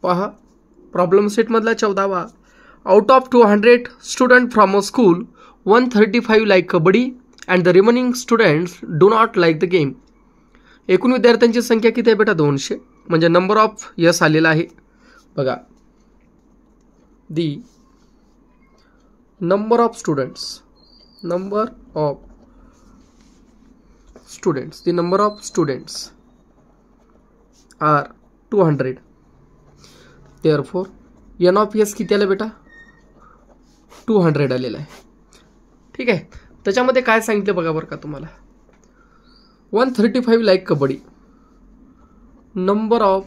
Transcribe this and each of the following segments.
पहा प्रॉब्लेम सेटमधला 14वा. Out of 200 student from a school 135 like kabaddi and the remaining students do not like the game. एकूण विद्यार्थ्यांची संख्या किती आहे बेटा 200, म्हणजे नंबर ऑफ यस आलेला आहे. बघा the number of students the number of students are 200. therefore n of s किती आलं बेटा 200 आलेलं आहे. ठीक आहे. त्याच्यामध्ये काय सांगितलं बघा बरं का तुम्हाला 135 like kabaddi, number of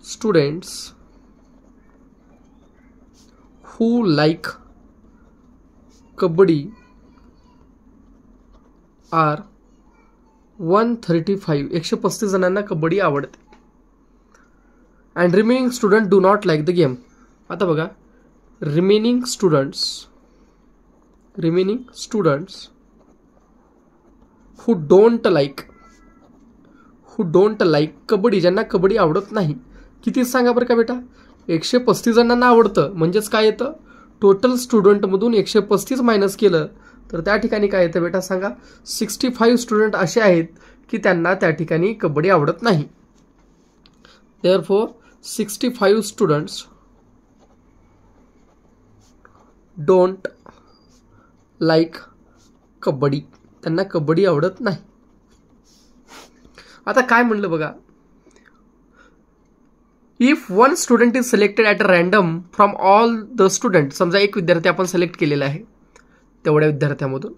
students who like kabaddi are 135, 135 जणांना कबड्डी आवडते. And remaining student do not like the game. आता बघा remaining students who don't like kabaddi, ज्यांना कबड्डी आवडत नाही, किती सांगा बरं का बेटा 135 जणांना आवडतं. म्हणजेच काय येतं टोटल स्टुडंटमधून 135 मायनस केलं तर त्या ठिकाणी काय येतं बेटा सांगा 65 स्टुडंट असे आहेत की त्यांना त्या ठिकाणी कबड्डी आवडत नाही. therefore 65 students don't like kabaddi, त्यांना कबड्डी आवडत नाही. आता काय म्हणलं बघा, if one student is selected at a random from all the student, समजा एक विद्यार्थी आपण सिलेक्ट केलेला आहे तेवढ्या विद्यार्थ्यामधून,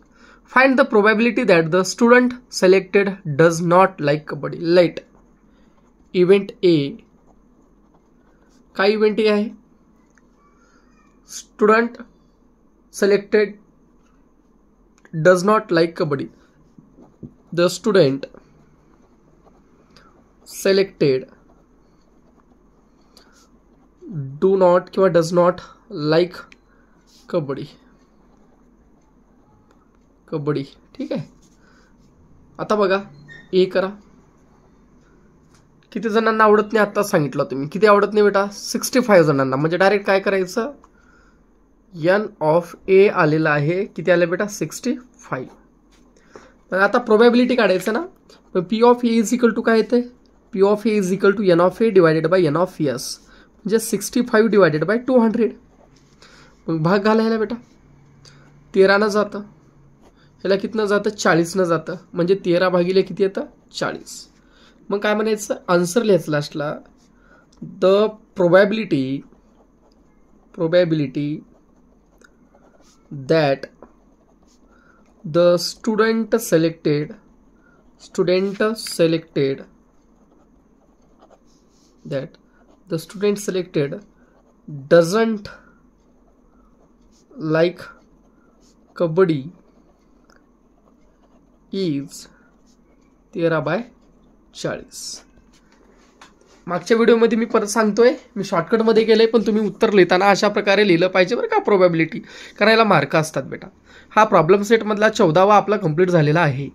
find the probability that the student selected does not like kabaddi. Let event A, काय इव्हेंट ए आहे student selected does not like kabaddi. The student selected do not किंवा डज नॉट लाईक कबड्डी. ठीक आहे. आता बघा ए करा, किती जणांना आवडत नाही आत्ताच सांगितलं तुम्ही, किती आवडत नाही बेटा 65 जणांना. म्हणजे डायरेक्ट काय करायचं एन ऑफ ए आलेला आहे, किती आलं बेटा 65. पण आता प्रोबॅबिलिटी काढायचं ना, पण P of A is equal to काय येते P of A is equal to n of A divided by n of S, म्हणजे 65 डिवायडेड बाय 200. मग भाग घालायला बेटा 13 जातं, ह्याला कितनं जातं 40 जातं, म्हणजे 13 भागिले किती येतं 40. मग काय म्हणायचं आन्सर लिहायचं लास्टला the probability that the student selected doesn't like kabaddi is 13/40. मागच्या व्हिडिओमध्ये मी परत सांगतोय, मी शॉर्टकटमध्ये केलंय, पण तुम्ही उत्तर लिहिताना अशा प्रकारे लिहिलं पाहिजे बरं का प्रोबॅबिलिटी, कारण याला मार्क असतात बेटा. हा प्रॉब्लेम सेटमधला 14वा आपला कंप्लीट झालेला आहे.